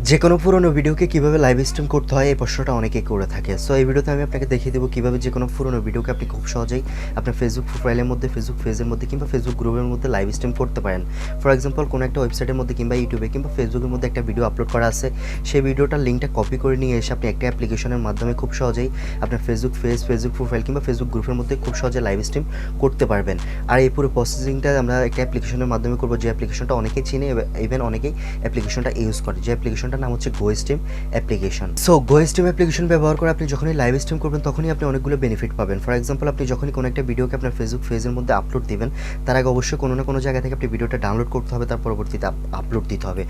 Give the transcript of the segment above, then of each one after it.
যেকোনো পুরনো ভিডিওকে কিভাবে লাইভ স্ট্রিম করতে হয় এই প্রশ্নটা অনেকেই করে থাকে। সো এই ভিডিওতে আমি আপনাকে দেখিয়ে দেবো কিভাবে যেকোনো পুরনো ভিডিওকে আপনি খুব সহজেই আপনার ফেসবুক প্রোফাইলের মধ্যে, ফেসবুক পেজের মধ্যে কিংবা ফেসবুক গ্রুপের মধ্যে লাইভ স্ট্রিম করতে পারেন। ফর এক্সাম্পল কোনো একটা ওয়েবসাইটের মধ্যে কিংবা ইউটিউবে কিংবা ফেসবুকের মধ্যে একটা ভিডিও আপলোড করা আছে, সেই ভিডিওটার লিঙ্কটা কপি করে নিয়ে এসে আপনি একটা অ্যাপ্লিকেশনের মাধ্যমে খুব সহজেই আপনার ফেসবুক পেজ, ফেসবুক প্রোফাইল কিংবা ফেসবুক গ্রুপের মধ্যে খুব সহজে লাইভ স্ট্রিম করতে পারবেন। আর এই পুরো প্রসেসিংটা আমরা একটা অ্যাপ্লিকেশনের মাধ্যমে করবো, যে অ্যাপ্লিকেশনটা অনেকেই চিনে, ইভেন অনেকেই অ্যাপ্লিকেশনটা ইউজ করে। যে অ্যাপ্লিকেশনটার নাম হচ্ছে গোস্ট্রিম অ্যাপ্লিকেশন। সো গোস্ট্রিম অ্যাপ্লিকেশন ব্যবহার করে আপনি যখনই লাইভ স্ট্রিম করবেন তখনই আপনি অনেকগুলো বেনিফিট পাবেন। ফর এক্সাম্পল, আপনি যখনই কোনো একটা ভিডিওকে আপনার ফেসবুক পেজের মধ্যে আপলোড দিবেন, তার আগে অবশ্যই কোনো না কোনো জায়গা থেকে আপনি ভিডিওটা ডাউনলোড করতে হবে, তার পরবর্তীতে আপলোড দিতে হবে।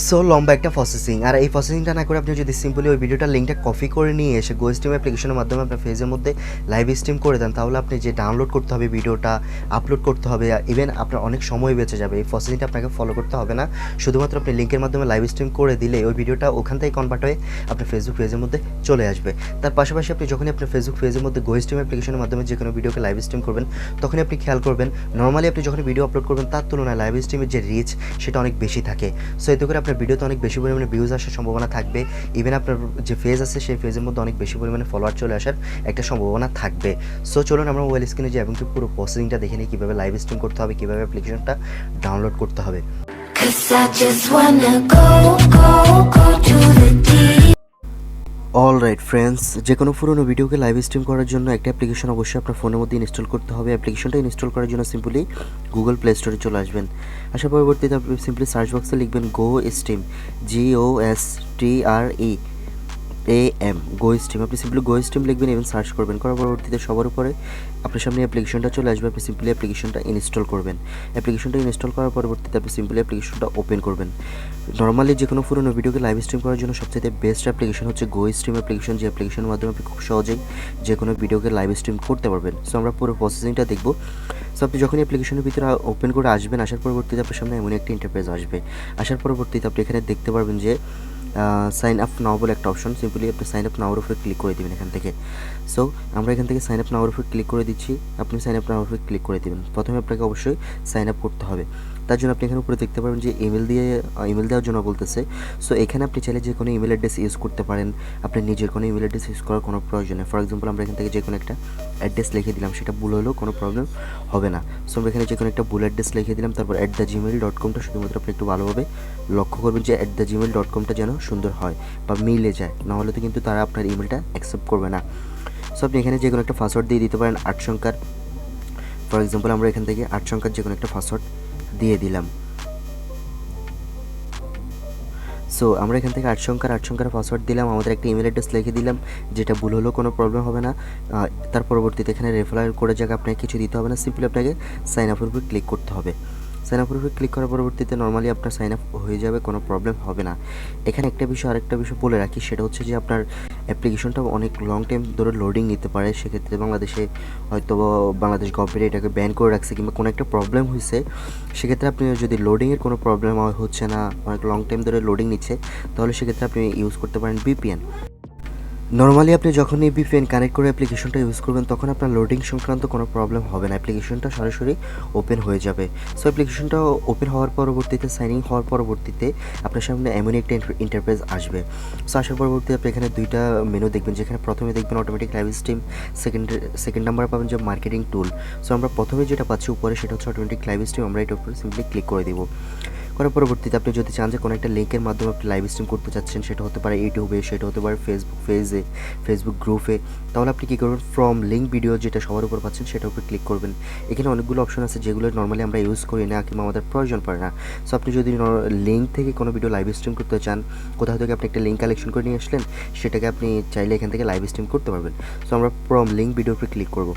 সো লম্বা একটা প্রসেসিং, আর এই প্রসেসিংটা না করে আপনি যদি সিম্পলি ওই ভিডিওটার লিঙ্কটা কপি করে নিয়ে এসে গোস্ট্রিম অ্যাপ্লিকেশনের মাধ্যমে আপনার পেজের মধ্যে লাইভ স্ট্রিম করে দেন, তাহলে আপনি যে ডাউনলোড করতে হবে ভিডিওটা, আপলোড করতে হবে, ইভেন আপনার অনেক সময় বেঁচে যাবে। এই প্রসেসিংটা আপনাকে ফলো করতে হবে না, শুধুমাত্র আপনি লিঙ্কের মাধ্যমে লাইভ স্ট্রিম করে দিলে ওই ভিডিওটা ওখান থেকে কনভার্ট হয়ে আপনার ফেসবুক পেজের মধ্যে চলে আসবে। তার পাশাপাশি আপনি যখনই আপনার ফেসবুক পেজের মধ্যে গোস্ট্রিম অ্যাপ্লিকেশনের মাধ্যমে যে কোনো ভিডিওকে লাইভ স্ট্রিম করবেন, তখনই আপনি খেয়াল করবেন নর্মালি আপনি যখন ভিডিও আপলোড করবেন তার তুলনায় লাইভ স্ট্রিমের যে রিচ সেটা অনেক বেশি থাকে। সো এতে করে আপনার ভিডিওতে অনেক বেশি পরিমাণে ভিউজ আসার সম্ভাবনা থাকবে, ইভেন আপনার যে পেজ আছে সেই পেজের মধ্যে অনেক বেশি পরিমাণে ফলোয়ার চলে আসার একটা সম্ভাবনা থাকবে। সো চলুন আমরা মোবাইল স্ক্রিনে যে এবং পুরো প্রসেসিংটা দেখে নিই, কীভাবে লাইভ স্ট্রিম করতে হবে, কীভাবে অ্যাপ্লিকেশনটা ডাউনলোড করতে হবে। অলরাইট ফ্রেন্ডস, যে কোনো পুরোনো ভিডিওকে লাইভ স্ট্রিম করার জন্য একটা অ্যাপ্লিকেশন অবশ্যই আপনার ফোনের মধ্যে ইনস্টল করতে হবে। অ্যাপ্লিকেশনটা ইনস্টল করার জন্য সিম্পলি গুগল প্লে স্টোরে চলে আসবেন। আসার পরবর্তীতে আপনি সিম্পলি সার্চ বক্সে লিখবেন গোস্ট্রিম, GOSTREAM, গোস্ট্রিম। আপনি সিম্পলি গোস্ট্রিম লিখবেন এবং সার্চ করবেন। করার পরবর্তীতে সবার উপরে আপনার সামনে অ্যাপ্লিকেশনটা চলে আসবে। আপনি সিম্পলি অ্যাপ্লিকেশনটা ইনস্টল করবেন। অ্যাপ্লিকেশনটা ইনস্টল করার পরবর্তীতে আপনি সিম্পলি অ্যাপ্লিকেশনটা ওপেন করবেন। নর্মালি যে কোনো পুরোনো ভিডিওকে লাইভ স্ট্রিম করার জন্য সবচেয়ে বেস্ট অ্যাপ্লিকেশন হচ্ছে গোস্ট্রিম অ্যাপ্লিকেশন, যে অ্যাপ্লিকেশনের মাধ্যমে আপনি খুব সহজেই যে কোনো ভিডিওকে লাইভ স্ট্রিম করতে পারবেন। সো আমরা পুরো প্রসেসিংটা দেখব। সো আপনি যখনই অ্যাপ্লিকেশনের ভিতরে ওপেন করে আসবেন, আসার পরবর্তীতে আপনার সামনে এমন একটা ইন্টারফেস আসবে। আসার পরবর্তীতে আপনি এখানে দেখতে পারবেন যে সাইন আপ নাও বলে একটা অপশন, সিম্পলি আপনি সাইন আপ নাওর উপরে ক্লিক করে দেবেন এখান থেকে। সো আমরা এখান থেকে সাইন আপ নাওর উপরে ক্লিক করে দিচ্ছি। আপনি সাইন আপ নাওর উপরে ক্লিক করে দেবেন। প্রথমে আপনাকে অবশ্যই সাইন আপ করতে হবে। তার জন্য আপনি এখানে উপরে দেখতে পারবেন যে ইমেল দেওয়ার জন্য বলতেছে। সো এখানে আপনি চাইলে যে কোনো ইমেল অ্যাড্রেস ইউজ করতে পারেন। আপনি নিজের কোনো ইমেল অ্যাড্রেস ইউজ করার কোনো প্রয়োজন নেই। ফর এক্সাম্পল, আমরা এখান থেকে যে কোনো একটা অ্যাড্রেস লিখে দিলাম, সেটা ভুল হলেও কোনো প্রবলেম হবে না। সো আমরা এখানে যে কোনো একটা ভুল অ্যাড্রেস লিখে দিলাম। তারপর @gmail.com শুধুমাত্র আপনি একটু ভালোভাবে লক্ষ্য করবেন যে @gmail.com যেন সুন্দর হয় বা মিলে যায়, নাহলে তো কিন্তু তারা আপনার ইমেলটা অ্যাকসেপ্ট করবে না। সো আপনি এখানে যে কোনো একটা পাসওয়ার্ড দিয়ে দিতে পারেন 8 সংখ্যার। ফর এক্সাম্পল, আমরা এখান থেকে 8 সংখ্যার যে কোনো একটা পাসওয়ার্ড দিয়ে দিলাম। সো আমরা এখান থেকে 8 সংখ্যার পাসওয়ার্ড দিলাম, আমাদের একটা ইমেল অ্যাড্রেস লিখে দিলাম, যেটা ভুল হলেও কোনো প্রবলেম হবে না। তার পরবর্তীতে এখানে রেফারেল কোডের জায়গায় আপনাকে কিছু দিতে হবে না, সিম্পলি আপনাকে সাইন আপের উপর ক্লিক করতে হবে। সাইন আপের উপর ক্লিক করার পরবর্তীতে নর্মালি আপনার সাইন আপ হয়ে যাবে, কোনো প্রবলেম হবে না। এখানে আরেকটা বিষয় বলে রাখি, সেটা হচ্ছে যে আপনার অ্যাপ্লিকেশনটা অনেক লং টাইম ধরে লোডিং নিতে পারে। সেক্ষেত্রে বাংলাদেশে হয়তো বাংলাদেশ গভর্নমেন্ট এটাকে ব্যান করে রাখছে কিংবা কোনো একটা প্রবলেম হয়েছে, সেক্ষেত্রে আপনি যদি লোডিংয়ের কোনো প্রবলেম হচ্ছে না, অনেক লং টাইম ধরে লোডিং নিচ্ছে, তাহলে সেক্ষেত্রে আপনি ইউজ করতে পারেন VPN। নর্মালি আপনি যখন এই VPN কানেক্ট করে অ্যাপ্লিকেশনটা ইউজ করবেন, তখন আপনার লোডিং সংক্রান্ত কোনো প্রবলেম হবে না, অ্যাপ্লিকেশনটা সরাসরি ওপেন হয়ে যাবে। সো অ্যাপ্লিকেশনটা ওপেন হওয়ার পরবর্তীতে, সাইন ইন হওয়ার পরবর্তীতে আপনার সামনে এমনই একটা ইন্টারফেস আসবে। সো আসার পরবর্তীতে আপনি এখানে দুইটা মেনু দেখবেন, যেখানে প্রথমে দেখবেন automatic live stream, second number পাবেন যে মার্কেটিং টুল। সো আমরা প্রথমে যেটা পাচ্ছি উপরে, সেটা হচ্ছে অটোমেটিক লাইভ স্ট্রিম। আমরা এটার উপরে সিম্পলি ক্লিক করে দিব। করার পরবর্তীতে আপনি যদি চান যে কোনো একটা লিঙ্কের মাধ্যমে আপনি লাইভ স্ট্রিম করতে চাচ্ছেন, সেটা হতে পারে ইউটিউবে, সেটা হতে পারে ফেসবুক পেজে, ফেসবুক গ্রুপে, তাহলে আপনি কী করবেন, ফ্রম লিঙ্ক ভিডিও যেটা সবার উপর পাচ্ছেন সেটার উপর ক্লিক করবেন। এখানে অনেকগুলো অপশন আছে যেগুলো নর্মালি আমরা ইউজ করি না কিংবা আমাদের প্রয়োজন পড়ে না। সো আপনি যদি লিঙ্ক থেকে কোনো ভিডিও লাইভ স্ট্রিম করতে চান, কোথাও থেকে আপনি একটা লিঙ্ক কালেকশন করে নিয়ে আসলেন, সেটাকে আপনি চাইলে এখান থেকে লাইভ স্ট্রিম করতে পারবেন। সো আমরা ফ্রম লিঙ্ক ভিডিওর উপর ক্লিক করব।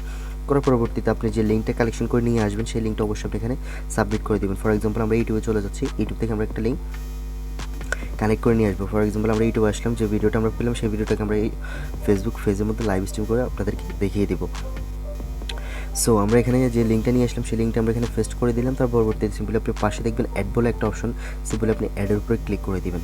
করার পরবর্তীতে আপনি যে লিঙ্কটা কালেকশন করে নিয়ে আসবেন, সেই লিঙ্কটা অবশ্যই আপনি এখানে সাবমিট করে দেবেন। ফর এক্সাম্পল, আমরা ইউটিউবে চলে যাচ্ছি, ইউটিউব থেকে আমরা একটা লিঙ্ক কানেক্ট করে নিয়ে আসবো। ফর এক্সাম্পল, আমরা ইউটিউবে আসলাম, যে ভিডিওটা আমরা পেলাম সেই ভিডিওটাকে আমরা এই ফেসবুক পেজের মধ্যে লাইভ স্ট্রিম করে আপনাদেরকে দেখিয়ে দেবো। সো আমরা এখানে যে লিঙ্কটা নিয়ে আসলাম, সেই লিঙ্কটা আমরা এখানে পেস্ট করে দিলাম। তার পরবর্তীতে সিম্পলি আপনি পাশে দেখবেন অ্যাড বলে একটা অপশন, সিম্পলি আপনি অ্যাডের উপরে ক্লিক করে দেবেন।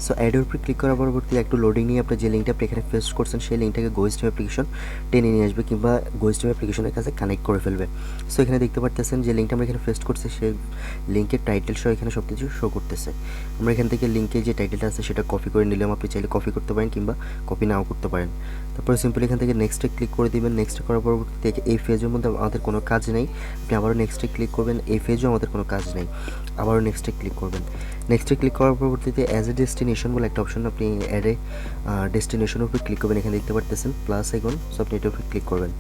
সো অ্যাডের উপর ক্লিক করার পরবর্তী একটু লোডিং নিয়ে আপনার যে লিঙ্কটা আপনি এখানে পেস্ট করছেন সেই লিঙ্কটাকে গোস্ট্রিম অ্যাপ্লিকেশন টেনে নিয়ে আসবে কিংবা গোস্ট্রিম অ্যাপ্লিকেশনের কাছে কানেক্ট করে ফেলবে। সো এখানে দেখতে পারতেছেন যে লিঙ্কটা আমরা এখানে পেস্ট করছি সেই লিঙ্কের টাইটেল সহ এখানে সব কিছু শো করতেছে। আমরা এখান থেকে লিঙ্কে যে টাইটেলটা আছে সেটা কপি করে নিলাম, আপনি চাইলে কপি করতে পারেন কিংবা কপি নাও করতে পারেন। তারপরে সিম্পলি এখান থেকে নেক্সটে ক্লিক করে দিবেন। নেক্সট করার পরবর্তীতে এই ফেজের মধ্যে আমাদের কোনো কাজ নেই, আপনি আবারও নেক্সটে ক্লিক করবেন। এই ফেজও আমাদের কোনো কাজ নেই, আবারও নেক্সটে ক্লিক করবেন। নেক্সটে ক্লিক করার পরবর্তীতে অ্যাজ এ ডেস্টিনেশন বলে একটা অপশন, আপনি অ্যাডে ডেস্টিনেশনের উপর ক্লিক করবেন। এখানে দেখতে পারতেছেন প্লাস আইকন, সো আপনি এটার উপর ক্লিক করবেন।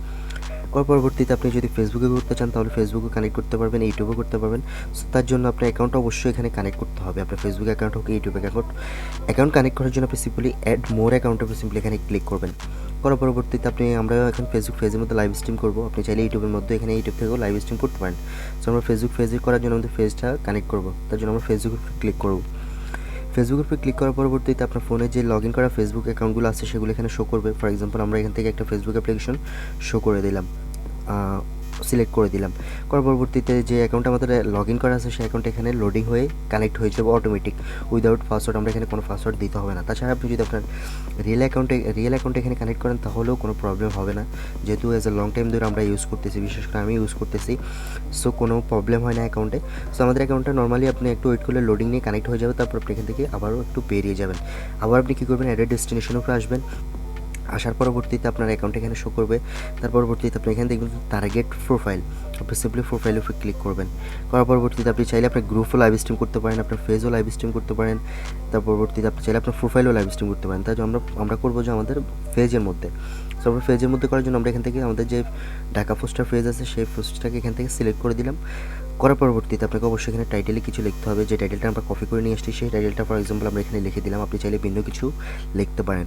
করার পরবর্তীতে আপনি যদি ফেসবুকে করতে চান তাহলে ফেসবুকে কানেক্ট করতে পারবেন, ইউটিউবে করতে পারবেন। সো তার জন্য আপনার অ্যাকাউন্ট অবশ্যই এখানে কানেক্ট করতে হবে, আপনার ফেসবুক অ্যাকাউন্ট হোক ইউটিউব অ্যাকাউন্ট কানেক্ট করার জন্য আপনি সিম্পলি অ্যাড মোর অ্যাকাউন্টের উপর সিম্পলি এখানে ক্লিক করবেন। করার পরবর্তীতে আমরা এখন ফেসবুক পেজের মধ্যে লাইভ স্ট্রিম করবো, আপনি চাইলে ইউটিউবের মধ্যে এখানে ইউটিউব থেকেও লাইভ স্ট্রিম করতে পারেন। সো আমরা ফেসবুক পেজে করার জন্য আমাদের পেজটা কানেক্ট করবো, তার জন্য আমরা ফেসবুকের উপর ক্লিক করবো। ফেসবুকের উপর ক্লিক করার পরবর্তীতে আপনার ফোনে যে লগ ইন করা ফেসবুক অ্যাকাউন্টগুলো আছে সেগুলো এখানে শো করবে। ফর এক্সাম্পল আমরা এখান থেকে একটা ফেসবুক অ্যাপ্লিকেশন শো করে দিলাম, সিলেক্ট করে দিলাম। করার পরবর্তীতে যে অ্যাকাউন্টে আমাদের লগ ইন করা আছে সেই অ্যাকাউন্ট এখানে লোডিং হয়ে কানেক্ট হয়ে যাবে অটোমেটিক, উইদাউট পাসওয়ার্ড। আমরা এখানে কোনো পাসওয়ার্ড দিতে হবে না। তাছাড়া আপনি যদি আপনার রিয়েল অ্যাকাউন্টে এখানে কানেক্ট করেন তাহলেও কোনো প্রবলেম হবে না, যেহেতু অ্যাজ এ লং টাইম ধরে আমরা ইউজ করতেছি, বিশেষ করে আমি ইউজ করতেছি। সো কোনো প্রবলেম হয় না অ্যাকাউন্টে। সো আমাদের অ্যাকাউন্টটা নর্মালি আপনি একটু ওয়েট করলে লোডিং নিয়ে কানেক্ট হয়ে যাবে, তারপর আপনি এখান থেকে আবারও একটু বেরিয়ে যাবেন। আবার আপনি কী করবেন, অ্যাডের ডেস্টিনেশনের উপরে আসবেন। আসার পরবর্তীতে আপনার অ্যাকাউন্ট এখানে শো করবে। তার পরবর্তীতে আপনি এখানে দেখবেন টার্গেট প্রোফাইল, আপনি সিম্পলি প্রোফাইলের উপর ক্লিক করবেন। করার পরবর্তীতে আপনি চাইলে আপনার গ্রুপও লাইভ স্ট্রিম করতে পারেন, আপনার ফেজও লাইভ স্ট্রিম করতে পারেন। তার পরবর্তীতে আপনি চাইলে আপনার প্রোফাইলও লাইভ স্ট্রিম করতে পারেন। তাই আমরা করবো যে আমাদের ফেজের মধ্যে। সো আমরা ফেজের মধ্যে করার জন্য আমরা এখান থেকে আমাদের যে ঢাকা পোস্টার ফেজ আছে সেই পোস্টটাকে এখান থেকে সিলেক্ট করে দিলাম। করার পরবর্তীতে আপনাকে অবশ্যই এখানে টাইটেলে কিছু লিখতে হবে, যে টাইটেলটা আমরা কপি করে নিয়ে আসছি সেই টাইটেলটা ফর এক্সাম্পল আমরা এখানে লিখে দিলাম, আপনি চাইলে ভিন্ন কিছু লিখতে পারেন।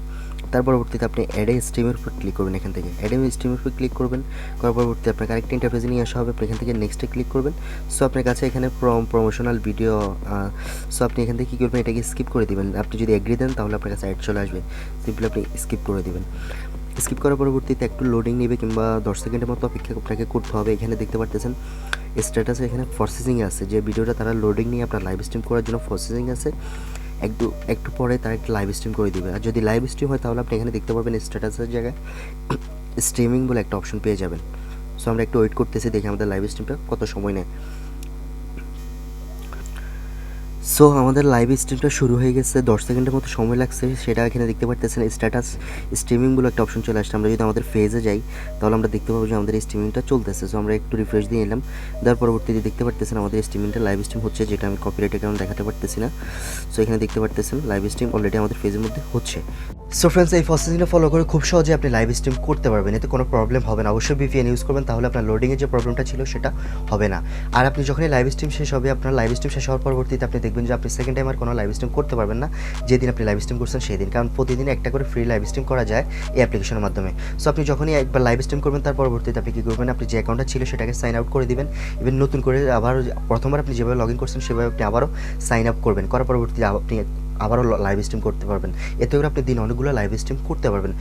তার পরবর্তীতে আপনি অ্যাডে স্ট্রিমের উপর ক্লিক করবেন, এখান থেকে অ্যাডে স্ট্রিমের উপর ক্লিক করবেন। করার পরবর্তীতে আপনাকে আরেকটা ইন্টারফেসে নিয়ে আসা হবে, আপনি এখান থেকে নেক্সটে ক্লিক করবেন। সো আপনার কাছে এখানে প্রমোশনাল ভিডিও, সো আপনি এখান থেকে কী করবেন, এটাকে স্কিপ করে দেবেন। আপনি যদি এগ্রি দেন তাহলে আপনার কাছে অ্যাড চলে আসবে, সিম্পলি আপনি স্কিপ করে দেবেন। স্কিপ করার পরবর্তীতে একটু লোডিং নেবে কিংবা 10 সেকেন্ডের মতো অপেক্ষা আপনাকে করতে হবে। এখানে দেখতে পারতেছেন স্ট্যাটাসে এখানে প্রসেসিংয়ে আছে, যে ভিডিওটা তারা লোডিং নিয়ে আপনার লাইভ স্ট্রিম করার জন্য প্রসেসিং আছে। একটু পরে তারা একটা লাইভ স্ট্রিম করে দিবে। আর যদি লাইভ স্ট্রিম হয় তাহলে আপনি এখানে দেখতে পাবেন স্ট্যাটাসের জায়গায় স্ট্রিমিং বলে একটা অপশন পেয়ে যাবেন। সো আমরা একটু ওয়েট করতেছি, দেখি আমাদের লাইভ স্ট্রিমটা কত সময় নেয়। সো আমাদের লাইভ স্ট্রিমটা শুরু হয়ে গেছে, 10 সেকেন্ডের মতো সময় লাগছে, সেটা এখানে দেখতে পারতেছেন স্ট্যাটাস স্ট্রিমিং বলে একটা অপশন চলে আসছে। আমরা যদি আমাদের ফেজে যাই তাহলে আমরা দেখতে পাবো যে আমাদের স্ট্রিমিংটা চলতেছে। সো আমরা একটু রিফ্রেশ দিয়ে নিলাম, তার পরবর্তীতে দেখতে পারতেছেন আমাদের স্ট্রিমিংটা লাইভ স্ট্রিম হচ্ছে, যেটা আমি কপিরাইটের কারণে দেখাতে পারতেছি না। সো এখানে দেখতে পারতেছেন লাইভ স্ট্রিম অলরেডি আমাদের ফেজের মধ্যে হচ্ছে। সো ফ্রেন্ডস, এই প্রসেসিংটা ফলো করে খুব সহজে আপনি লাইভ স্ট্রিম করতে পারবেন, এতে কোনো প্রবলেম হবে না। অবশ্যই VPN ইউজ করবেন, তাহলে আপনার লোডিংয়ের যে প্রবলেমটা ছিল সেটা হবে না। আর আপনি যখনই লাইভ স্ট্রিম শেষ হবে, আপনার লাইভ স্ট্রিম শেষ হওয়ার পরবর্তীতে আপনি দেখবেন যে আপনি সেকেন্ড টাইম আর কোনো লাইভ স্ট্রিম করতে পারবেন না যেদিন আপনি লাইভ স্ট্রিম করছেন সেই দিন, কারণ প্রতিদিন একটা করে ফ্রি লাইভ স্ট্রিম করা যায় এই অ্যাপ্লিকেশনের মাধ্যমে। সো আপনি যখনই একবার লাইভ স্ট্রিম করবেন তার পরবর্তীতে আপনি কী করবেন, আপনি যে অ্যাকাউন্টটা ছিল সেটাকে সাইন আউট করে দিবেন। ইভেন নতুন করে আবার প্রথমবার আপনি যেভাবে লগ ইন করছেন সেভাবে আপনি আবারও সাইন আপ করবেন। করার পরবর্তীতে আপনি আবারও লাইভ স্ট্রিম করতে পারবেন। এতে করে আপনি দিন অনেকগুলো লাইভ স্ট্রিম করতে পারবেন।